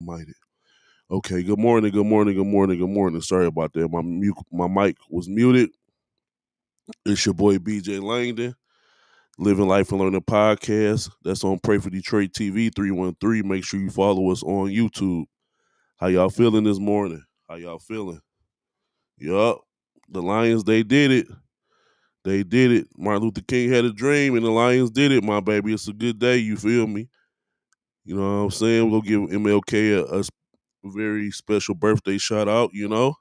Might it. Okay, good morning, good morning, good morning, good morning. Sorry about that. My mic was muted. It's your boy BJ Langdon, Living Life and Learning Podcast. That's on Pray for Detroit TV 313. Make sure you follow us on YouTube. How y'all feeling this morning? How y'all feeling? Yup. The Lions, they did it. They did it. Martin Luther King had a dream and the Lions did it, my baby. It's a good day, you feel me? You know what I'm saying? We'll give MLK a very special birthday shout out, you know?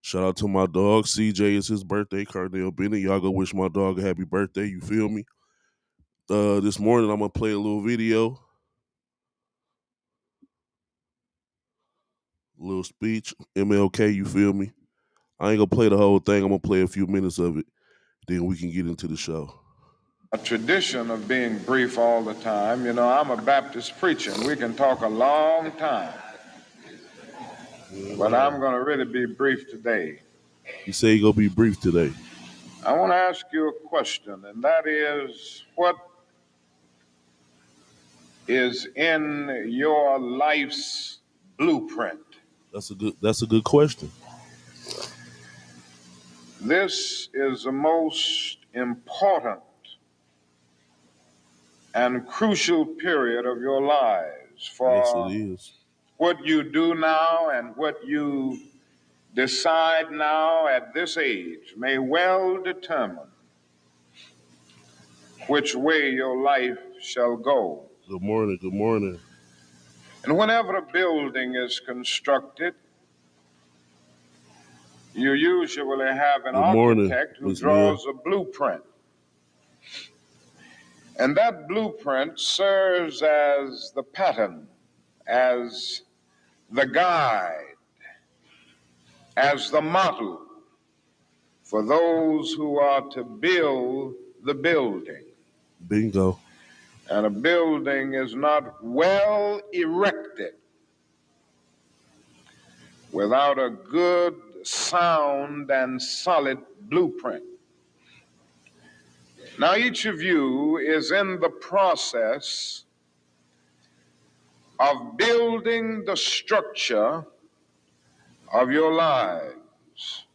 Shout out to my dog. CJ is his birthday. Cardell Bennett. Y'all go wish my dog a happy birthday. You feel me? This morning I'm gonna play a little video, a little speech. MLK, you feel me? I ain't gonna play the whole thing. I'm gonna play a few minutes of it. Then we can get into the show. A tradition of being brief all the time. You know, I'm a Baptist preacher, and we can talk a long time. But I'm going to really be brief today. You say you're gonna be brief today. I want to ask you a question, and that is, what is in your life's blueprint? That's a good question. This is the most important and crucial period of your lives, for Yes, it is. what you do now and what you decide now at this age may well determine which way your life shall go. Good morning. Good morning. And whenever a building is constructed, you usually have an architect who draws a blueprint. And that blueprint serves as the pattern, as the guide, as the model for those who are to build the building. Bingo. And a building is not well erected without a good, sound, and solid blueprint. Now, each of you is in the process of building the structure of your lives.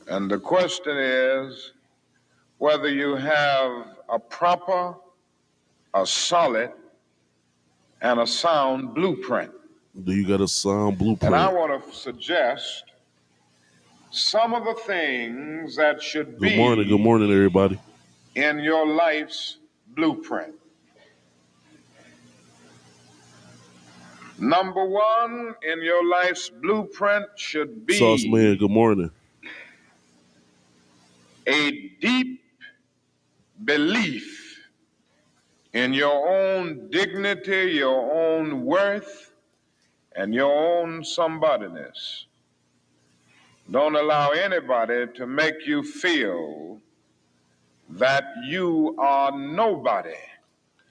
And the question is whether you have a proper, a solid, and a sound blueprint. Do you got a sound blueprint? And I want to suggest some of the things that should be. Good morning, everybody. In your life's blueprint. Number one in your life's blueprint should be Sauce Man, good morning. A deep belief in your own dignity, your own worth, and your own somebodyness. Don't allow anybody to make you feel that you are nobody.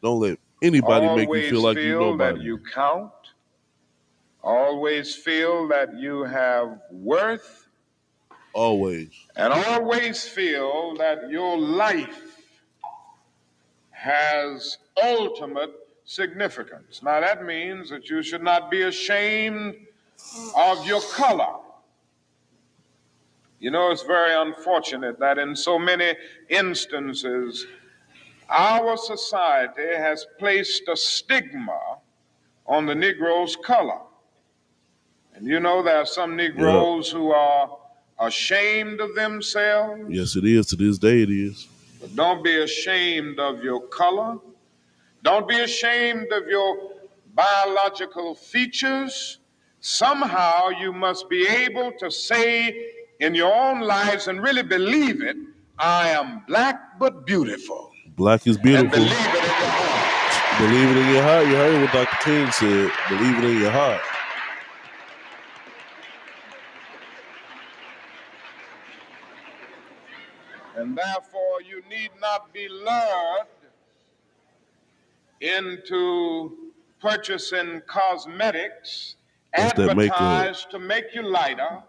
Don't let anybody make you feel like you're nobody. Always feel that you count. Always feel that you have worth. Always. And always feel that your life has ultimate significance. Now that means that you should not be ashamed of your color. You know, it's very unfortunate that in so many instances, our society has placed a stigma on the Negro's color. And you know, there are some Negroes who are ashamed of themselves. Yes, it is. To this day, it is. But don't be ashamed of your color. Don't be ashamed of your biological features. Somehow you must be able to say in your own lives and really believe it, I am black but beautiful. Black is beautiful. And believe it in your heart. Believe it in your heart. You heard what Dr. King said. Believe it in your heart. And therefore you need not be lured into purchasing cosmetics advertised to make you lighter,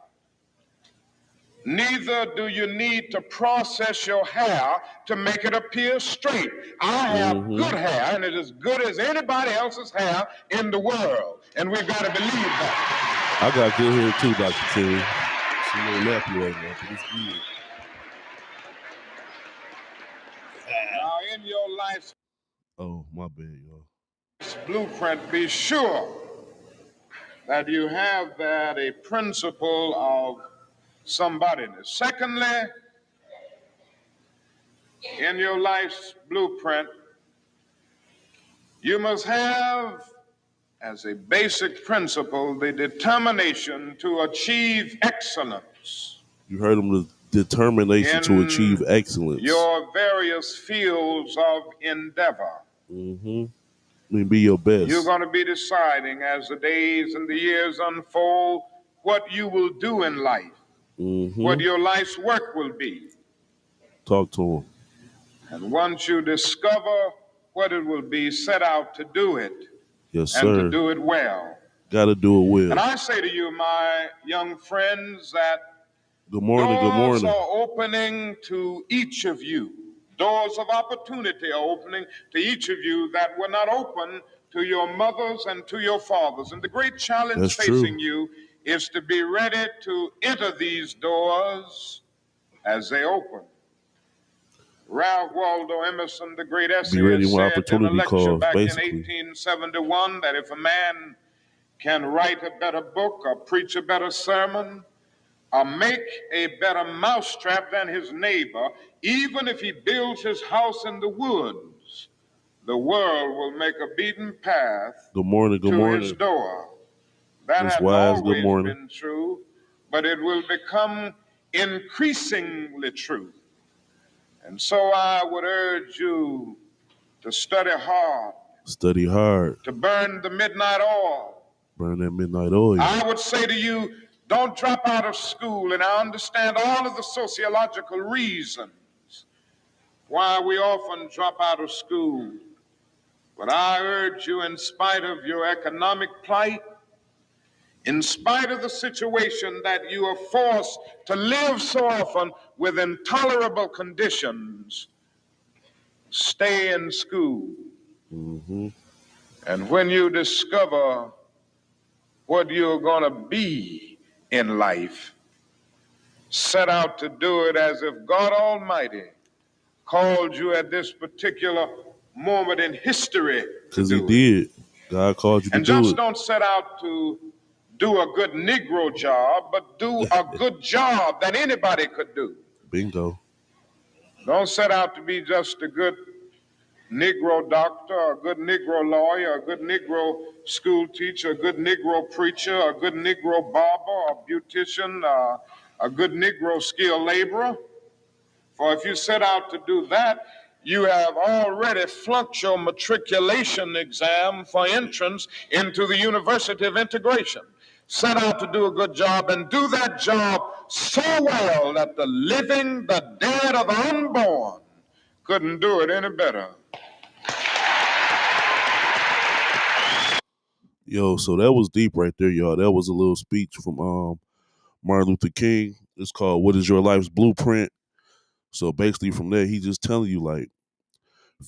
Neither do you need to process your hair to make it appear straight. I have good hair, and it is as good as anybody else's hair in the world. And we've got to believe that. I got good hair too, Dr. King. It's a little nappy right now, but it's good. Now, in your life's My bad, y'all. blueprint, be sure that you have that a principle of somebodyness. Secondly, in your life's blueprint, you must have as a basic principle the determination to achieve excellence. You heard him, the determination to achieve excellence. Your various fields of endeavor. Be your best. You're going to be deciding as the days and the years unfold what you will do in life, what your life's work will be. Talk to him. And once you discover what it will be, set out to do it. Yes, sir. And to do it well. Got to do it well. And I say to you, my young friends, that good morning, doors are opening to each of you. Doors of opportunity are opening to each of you that were not open to your mothers and to your fathers. And the great challenge facing you is to be ready to enter these doors as they open. Ralph Waldo Emerson, the great essayist, said in a lecture back in 1871 that if a man can write a better book or preach a better sermon or make a better mousetrap than his neighbor, even if he builds his house in the woods, the world will make a beaten path to his door. That has always been true, but it will become increasingly true. And so I would urge you to study hard. Study hard. To burn the midnight oil. Burn that midnight oil. I would say to you, don't drop out of school. And I understand all of the sociological reasons why we often drop out of school. But I urge you, in spite of your economic plight, in spite of the situation that you are forced to live so often with intolerable conditions, stay in school. And when you discover what you're going to be in life, set out to do it as if God Almighty called you at this particular moment in history. Because he did. God called you to do it. And just don't set out to do a good Negro job, but do a good job that anybody could do. Bingo. Don't set out to be just a good Negro doctor, a good Negro lawyer, a good Negro school teacher, a good Negro preacher, a good Negro barber, a beautician, a good Negro skilled laborer. For if you set out to do that, you have already flunked your matriculation exam for entrance into the University of Integration. Set out to do a good job and do that job so well that the living, the dead, or the unborn couldn't do it any better. Yo, so that was deep right there, y'all. That was a little speech from Martin Luther King. It's called What is Your Life's Blueprint? So basically from there, he just telling you, like,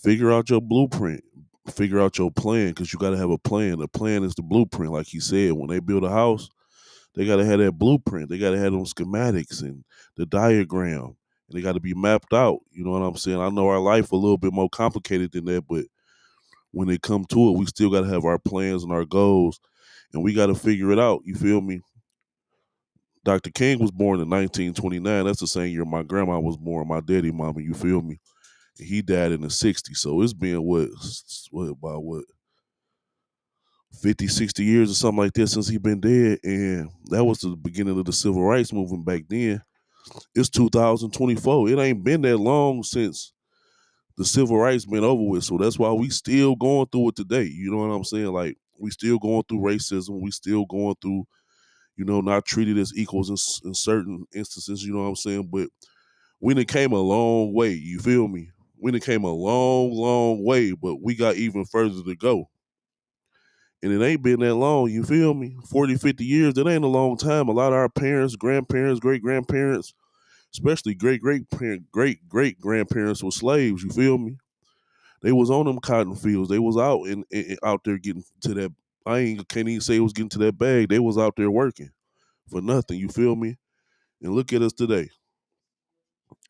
figure out your blueprint. Figure out your plan, because you got to have a plan. The plan is the blueprint. Like he said, when they build a house, they got to have that blueprint. They got to have them schematics and the diagram. And they got to be mapped out. You know what I'm saying? I know our life a little bit more complicated than that, but when it come to it, we still got to have our plans and our goals, and we got to figure it out. You feel me? Dr. King was born in 1929. That's the same year my grandma was born, my daddy, mama, you feel me? And he died in the 60s. So it's been, about 50, 60 years or something like that since he been dead. And that was the beginning of the civil rights movement back then. It's 2024. It ain't been that long since the civil rights been over with. So that's why we still going through it today. You know what I'm saying? Like, we still going through racism. We still going through, not treated as equals in certain instances, you know what I'm saying? But we done came a long way, you feel me? We done came a long, long way, but we got even further to go. And it ain't been that long, you feel me? 40, 50 years, that ain't a long time. A lot of our parents, grandparents, great-grandparents, especially great grandparents were slaves. You feel me? They was on them cotton fields. They was out out there getting to that. Can't even say it was getting to that bag. They was out there working for nothing. You feel me? And look at us today.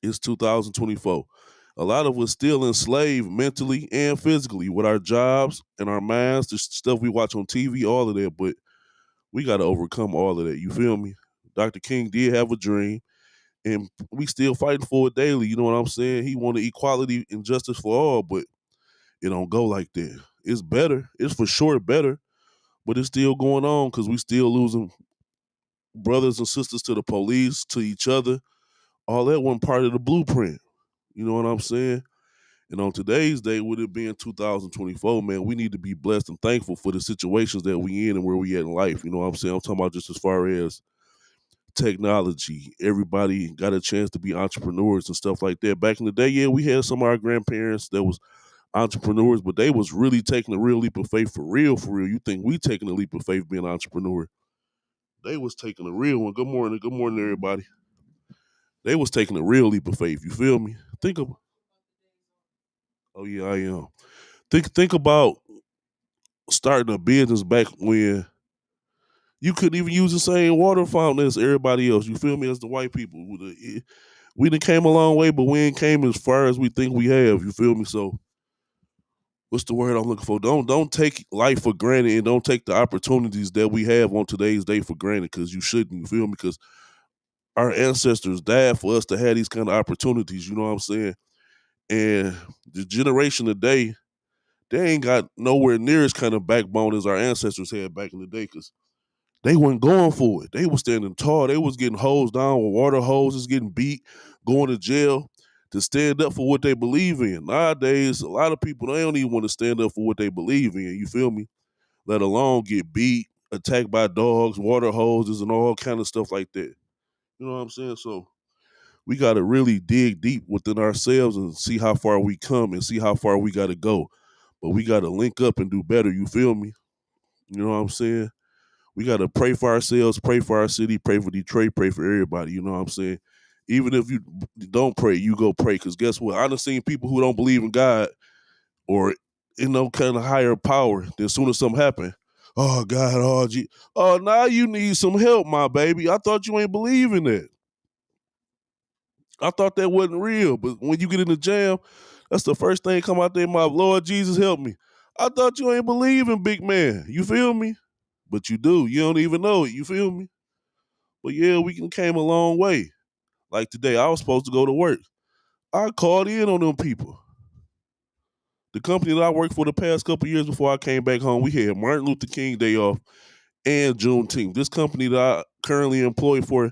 It's 2024. A lot of us still enslaved mentally and physically with our jobs and our minds, the stuff we watch on TV, all of that. But we got to overcome all of that. You feel me? Dr. King did have a dream, and we still fighting for it daily. You know what I'm saying? He wanted equality and justice for all, but it don't go like that. It's better. It's for sure better, but it's still going on because we still losing brothers and sisters to the police, to each other. All that one part of the blueprint. You know what I'm saying? And on today's day, with it being 2024, man, we need to be blessed and thankful for the situations that we in and where we at in life. You know what I'm saying? I'm talking about just as far as technology. Everybody got a chance to be entrepreneurs and stuff like that. Back in the day, yeah, we had some of our grandparents that was entrepreneurs, but they was really taking a real leap of faith for real, for real. You think we taking a leap of faith being an entrepreneur? They was taking a real one. Good morning, everybody. They was taking a real leap of faith. You feel me? Think of, oh yeah, I am. Think about starting a business back when you couldn't even use the same water fountain as everybody else. You feel me? As the white people, we done came a long way, but we ain't came as far as we think we have. You feel me? So what's the word I'm looking for? Don't take life for granted and don't take the opportunities that we have on today's day for granted because you shouldn't. You feel me? Because our ancestors died for us to have these kind of opportunities. You know what I'm saying? And the generation today, they ain't got nowhere near as kind of backbone as our ancestors had back in the day because they weren't going for it. They was standing tall. They was getting hosed down with water hoses, getting beat, going to jail to stand up for what they believe in. Nowadays, a lot of people, they don't even want to stand up for what they believe in. You feel me? Let alone get beat, attacked by dogs, water hoses, and all kind of stuff like that. You know what I'm saying? So we got to really dig deep within ourselves and see how far we come and see how far we got to go. But we got to link up and do better. You feel me? You know what I'm saying? We got to pray for ourselves, pray for our city, pray for Detroit, pray for everybody. You know what I'm saying? Even if you don't pray, you go pray. Because guess what? I done seen people who don't believe in God or in no kind of higher power. Then as soon as something happen, oh God, oh gee, oh now you need some help, my baby. I thought you ain't believing that. I thought that wasn't real. But when you get in the jam, that's the first thing come out there, my Lord Jesus, help me. I thought you ain't believing, big man. You feel me? But you do. You don't even know it. You feel me? But yeah, we came a long way. Like today, I was supposed to go to work. I called in on them people. The company that I worked for the past couple of years before I came back home, we had Martin Luther King Day off and Juneteenth. This company that I currently employ for,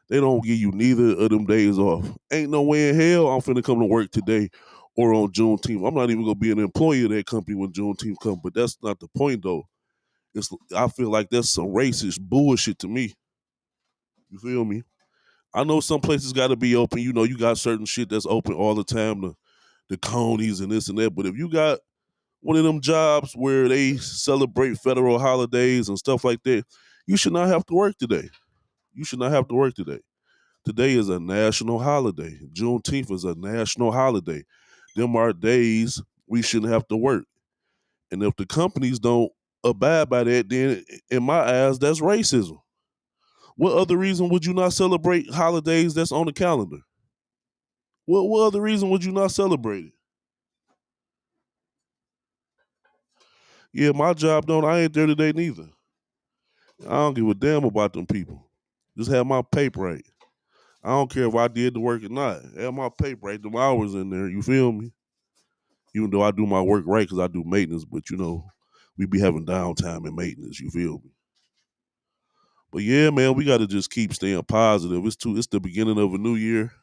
they don't give you neither of them days off. Ain't no way in hell I'm finna come to work today or on Juneteenth. I'm not even gonna be an employee of that company when Juneteenth comes. But that's not the point though. I feel like that's some racist bullshit to me. You feel me? I know some places got to be open. You know, you got certain shit that's open all the time, the conies and this and that. But if you got one of them jobs where they celebrate federal holidays and stuff like that, you should not have to work today. You should not have to work today. Today is a national holiday. Juneteenth is a national holiday. Them are days we shouldn't have to work. And if the companies don't abide by that, then in my eyes, that's racism. What other reason would you not celebrate holidays that's on the calendar? What other reason would you not celebrate it? Yeah, my job don't. I ain't there today neither. I don't give a damn about them people. Just have my paper right. I don't care if I did the work or not. Have my paper right. Them hours in there. You feel me? Even though I do my work right because I do maintenance, but you know, we be having downtime and maintenance. You feel me? But yeah, man, we got to just keep staying positive. It's the beginning of a new year.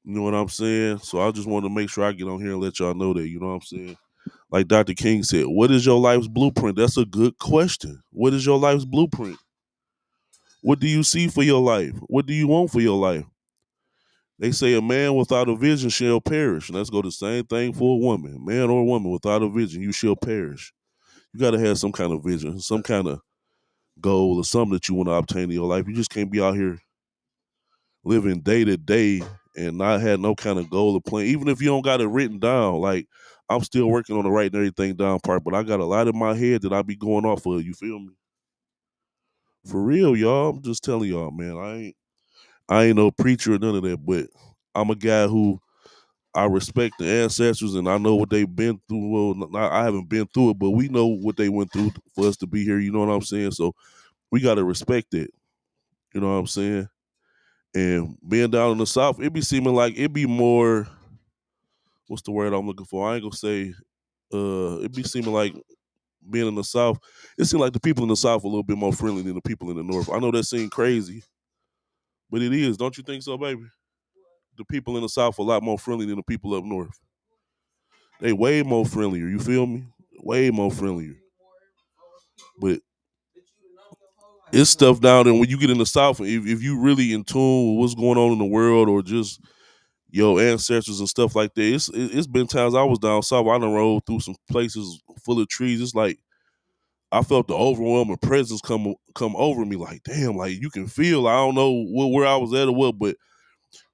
You know what I'm saying? So I just wanted to make sure I get on here and let y'all know that. You know what I'm saying? Like Dr. King said, what is your life's blueprint? That's a good question. What is your life's blueprint? What do you see for your life? What do you want for your life? They say a man without a vision shall perish. And let's go the same thing for a woman. Man or woman without a vision, you shall perish. You got to have some kind of vision, some kind of goal or something that you want to obtain in your life. You just can't be out here living day to day and not had no kind of goal or plan. Even if you don't got it written down, like I'm still working on the writing everything down part, but I got a lot in my head that I be going off of. You feel me? For real, y'all. I'm just telling y'all, man. I ain't no preacher or none of that, but I'm a guy who I respect the ancestors and I know what they've been through. Well, I haven't been through it, but we know what they went through for us to be here. You know what I'm saying? So we got to respect it. You know what I'm saying? And being down in the South, it be seeming like it be more. What's the word I'm looking for? I ain't gonna say. It be seeming like being in the South. It seems like the people in the South are a little bit more friendly than the people in the North. I know that seems crazy, but it is. Don't you think so, baby? The people in the South are a lot more friendly than the people up north. They way more friendlier. You feel me? Way more friendlier. But it's stuff down there when you get in the South. If you really in tune with what's going on in the world or just your ancestors and stuff like that, it's been times I was down south. I done rode through some places full of trees. It's like I felt the overwhelming presence come over me. Like damn, like you can feel. I don't know where I was at or what, but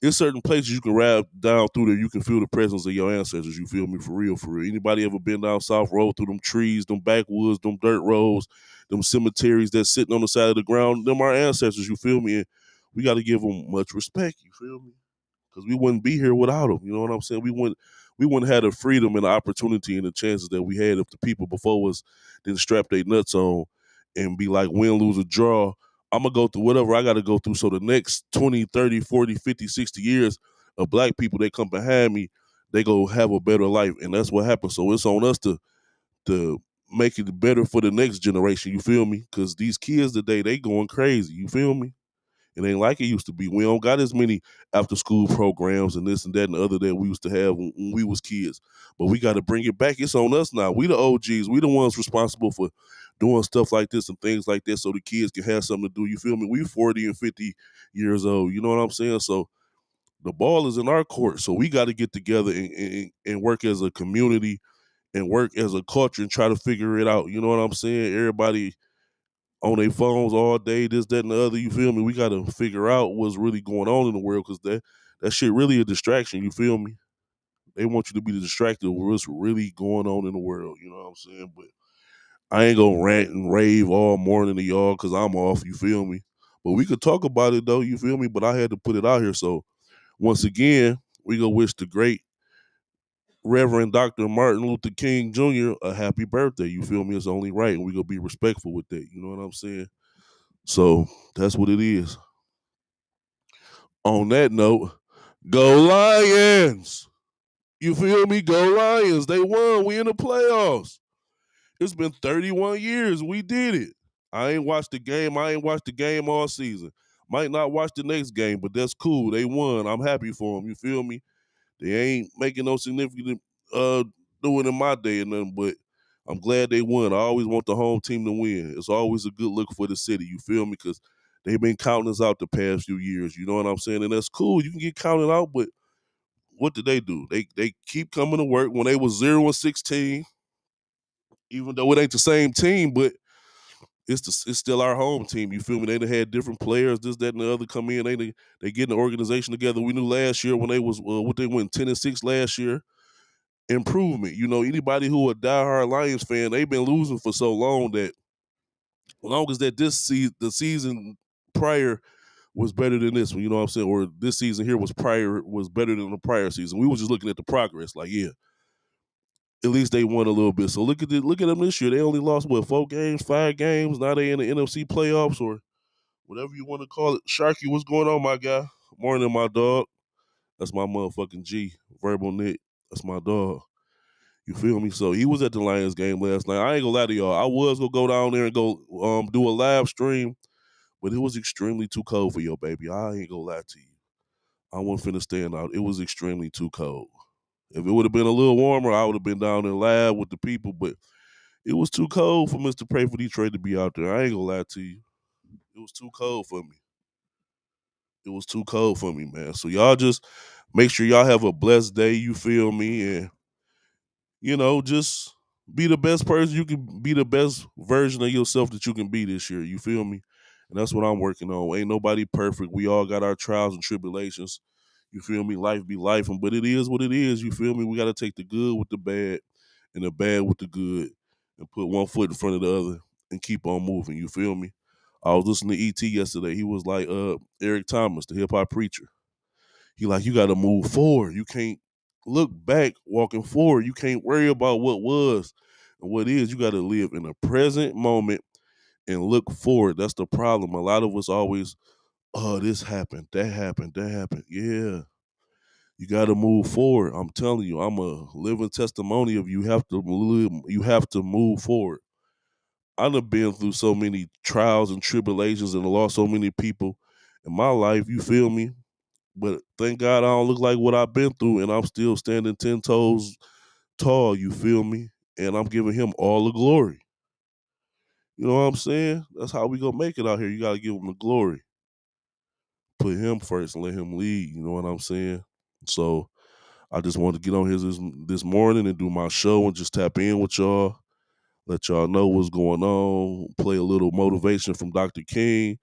in certain places you can ride down through there, you can feel the presence of your ancestors. You feel me? For real, for real. Anybody ever been down south, rolled through them trees, them backwoods, them dirt roads, them cemeteries that's sitting on the side of the ground, them our ancestors, you feel me? And we got to give them much respect, you feel me? Because we wouldn't be here without them. You know what I'm saying? We wouldn't have the freedom and the opportunity and the chances that we had if the people before us didn't strap their nuts on and be like, win, lose, or draw. I'm going to go through whatever I got to go through. So the next 20, 30, 40, 50, 60 years of black people that come behind me, they go have a better life. And that's what happens. So it's on us to make it better for the next generation. You feel me? Because these kids today, they going crazy. You feel me? It ain't like it used to be. We don't got as many after school programs and this and that and the other that we used to have when we was kids. But we got to bring it back. It's on us now. We the OGs. We the ones responsible for doing stuff like this and things like that so the kids can have something to do. You feel me? We 40 and 50 years old. You know what I'm saying? So the ball is in our court. So we got to get together and work as a community and work as a culture and try to figure it out. You know what I'm saying? Everybody on their phones all day, this, that, and the other. You feel me? We got to figure out what's really going on in the world because that shit really a distraction. You feel me? They want you to be distracted with what's really going on in the world. You know what I'm saying? But I ain't gonna rant and rave all morning to y'all because I'm off. You feel me? But we could talk about it though. You feel me? But I had to put it out here. So once again, we gonna wish the great Reverend Dr. Martin Luther King Jr. a happy birthday. You feel me? It's only right, and we gonna be respectful with that. You know what I'm saying? So that's what it is. On that note, go Lions! You feel me? Go Lions. They won. We in the playoffs. It's been 31 years. We did it. I ain't watched the game. I ain't watched the game all season. Might not watch the next game, but that's cool. They won. I'm happy for them. You feel me? They ain't making no significant doing in my day or nothing, but I'm glad they won. I always want the home team to win. It's always a good look for the city. You feel me? Because they've been counting us out the past few years. You know what I'm saying? And that's cool. You can get counted out, but what did they do? They keep coming to work when they was 0-16, even though it ain't the same team, but it's still our home team. You feel me? They done had different players, this, that, and the other come in. They getting the organization together. We knew last year when they was what they went 10-6 last year. Improvement. You know, anybody who a diehard Lions fan, they've been losing for so long that as long as that the season prior was better than this one, you know what I'm saying? Or this season here was better than the prior season. We was just looking at the progress, like, yeah, at least they won a little bit. So look at them this year. They only lost 4 games, 5 games. Now they in the NFC playoffs or whatever you want to call it. Sharky, what's going on, my guy? Morning, my dog. That's my motherfucking G. Verbal Nick. That's my dog. You feel me? So he was at the Lions game last night. I ain't gonna lie to y'all. I was gonna go down there and go do a live stream, but it was extremely too cold for your baby. I ain't gonna lie to you. I wasn't finna stand out. It was extremely too cold. If it would have been a little warmer, I would have been down there live with the people, but it was too cold for Mr. Pray for Detroit to be out there. I ain't gonna lie to you. It was too cold for me. It was too cold for me, man. So y'all just make sure y'all have a blessed day, you feel me? And just be the best person you can be, the best version of yourself that you can be this year. You feel me? And that's what I'm working on. Ain't nobody perfect. We all got our trials and tribulations. You feel me? Life be life, but it is what it is. You feel me? We got to take the good with the bad and the bad with the good and put one foot in front of the other and keep on moving. You feel me? I was listening to E.T. yesterday. He was like, Eric Thomas, the hip hop preacher. He like, you got to move forward. You can't look back walking forward. You can't worry about what was and what is. You got to live in the present moment and look forward. That's the problem. A lot of us always, oh, this happened, that happened, that happened. Yeah. You got to move forward. I'm telling you, I'm a living testimony of you have to move forward. I've been through so many trials and tribulations and lost so many people in my life, you feel me? But thank God I don't look like what I've been through and I'm still standing 10 toes tall, you feel me? And I'm giving him all the glory. You know what I'm saying? That's how we gonna make it out here. You gotta give him the glory. Put him first and let him lead. You know what I'm saying? So I just wanted to get on here this morning and do my show and just tap in with y'all, let y'all know what's going on, play a little motivation from Dr. King.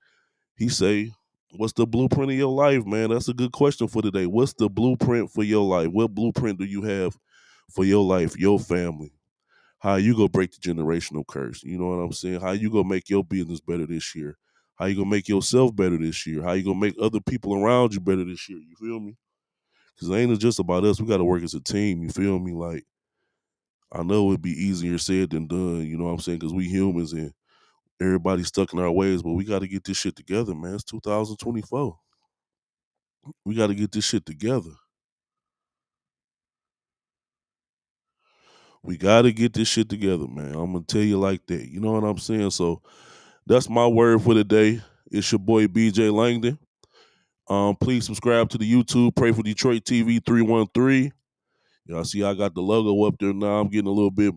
He say, what's the blueprint of your life, man? That's a good question for today. What's the blueprint for your life? What blueprint do you have for your life, your family? How you gonna break the generational curse? You know what I'm saying? How you gonna make your business better this year? How you gonna make yourself better this year? How you gonna make other people around you better this year? You feel me? Because it ain't just about us. We got to work as a team. You feel me? Like, I know it'd be easier said than done. You know what I'm saying? Because we humans and everybody's stuck in our ways, but we got to get this shit together, man. It's 2024. We got to get this shit together. We got to get this shit together, man. I'm going to tell you like that. You know what I'm saying? So that's my word for the day. It's your boy BJ Langdon. Please subscribe to the YouTube Pray for Detroit TV 313. Y'all see I got the logo up there now. I'm getting a little bit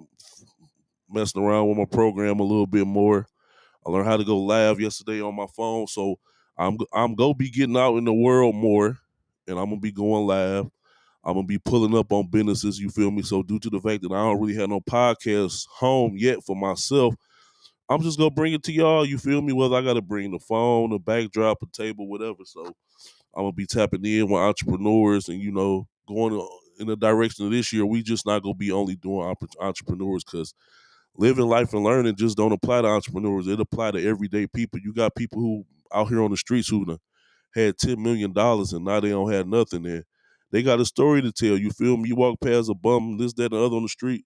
messing around with my program a little bit more. I learned how to go live yesterday on my phone, so I'm gonna be getting out in the world more, and I'm gonna be going live. I'm gonna be pulling up on businesses. You feel me? So due to the fact that I don't really have no podcast home yet for myself, I'm just gonna bring it to y'all. You feel me? Whether I gotta bring the phone, a backdrop, a table, whatever. So I'm gonna be tapping in with entrepreneurs, and going in the direction of this year. We just not gonna be only doing entrepreneurs because living life and learning just don't apply to entrepreneurs. It apply to everyday people. You got people who out here on the streets who had $10 million and now they don't have nothing. And they got a story to tell. You feel me? You walk past a bum, this, that, and the other on the street.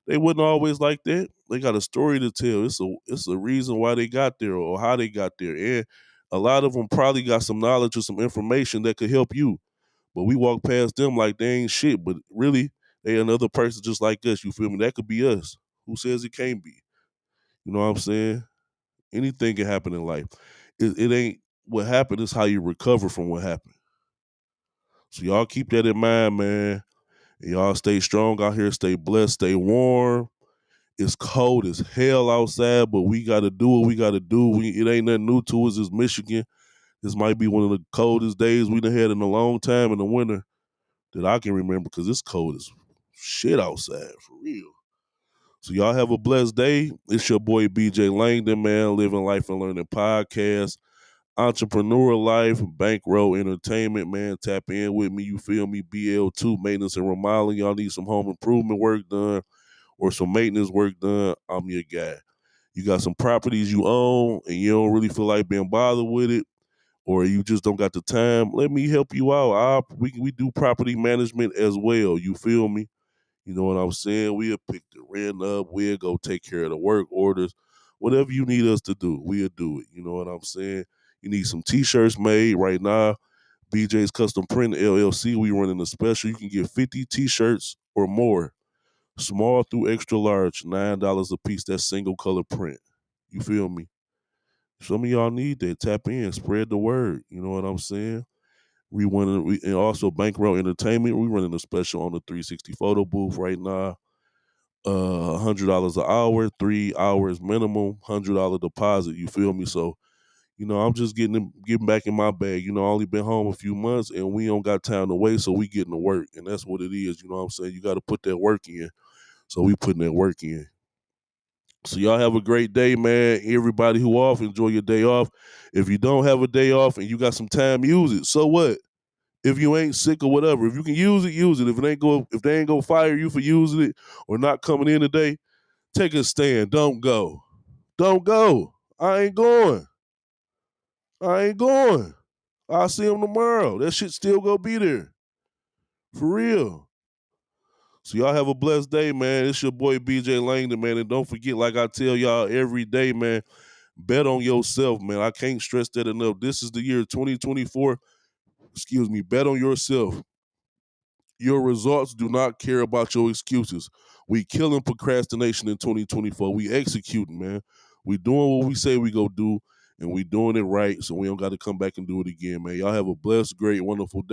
They wasn't always like that. They got a story to tell. It's a reason why they got there or how they got there. And a lot of them probably got some knowledge or some information that could help you. But we walk past them like they ain't shit. But really, they another person just like us. You feel me? That could be us. Who says it can't be? You know what I'm saying? Anything can happen in life. It ain't what happened, is how you recover from what happened. So y'all keep that in mind, man. And y'all stay strong out here, stay blessed, stay warm. It's cold as hell outside, but we gotta do what we gotta do. It ain't nothing new to us. It's Michigan. This might be one of the coldest days we done had in a long time in the winter that I can remember, because it's cold as shit outside, for real. So y'all have a blessed day. It's your boy BJ Langdon, man. Living Life and Learning Podcast. Entrepreneur Life, Bankroll Entertainment, man. Tap in with me. You feel me? BL2 Maintenance and Remodeling. Y'all need some home improvement work done or some maintenance work done. I'm your guy. You got some properties you own and you don't really feel like being bothered with it, or you just don't got the time, let me help you out. We do property management as well. You feel me? You know what I'm saying? We'll pick the rent up. We'll go take care of the work orders. Whatever you need us to do, we'll do it. You know what I'm saying? You need some T-shirts made right now. BJ's Custom Print LLC, we running a special. You can get 50 T-shirts or more, small through extra large, $9 a piece. That's single color print. You feel me? Some of y'all need that. Tap in, spread the word. You know what I'm saying? And also Bankroll Entertainment. We running a special on the 360 photo booth right now. $100 an hour, 3 hours minimum, $100 deposit. You feel me? So, I'm just getting back in my bag. I only been home a few months and we don't got time to waste, so we getting to work. And that's what it is. You know what I'm saying? You got to put that work in. So we putting that work in. So y'all have a great day, man. Everybody who off, enjoy your day off. If you don't have a day off and you got some time, use it. So what? If you ain't sick or whatever, if you can use it, use it. If they ain't gonna fire you for using it or not coming in today, take a stand. Don't go. Don't go. I ain't going. I ain't going. I'll see him tomorrow. That shit still gonna be there. For real. So y'all have a blessed day, man. It's your boy BJ Langdon, man. And don't forget, like I tell y'all every day, man, bet on yourself, man. I can't stress that enough. This is the year 2024. Excuse me. Bet on yourself. Your results do not care about your excuses. We killing procrastination in 2024. We executing, man. We doing what we say we go do, and we doing it right, so we don't got to come back and do it again, man. Y'all have a blessed, great, wonderful day.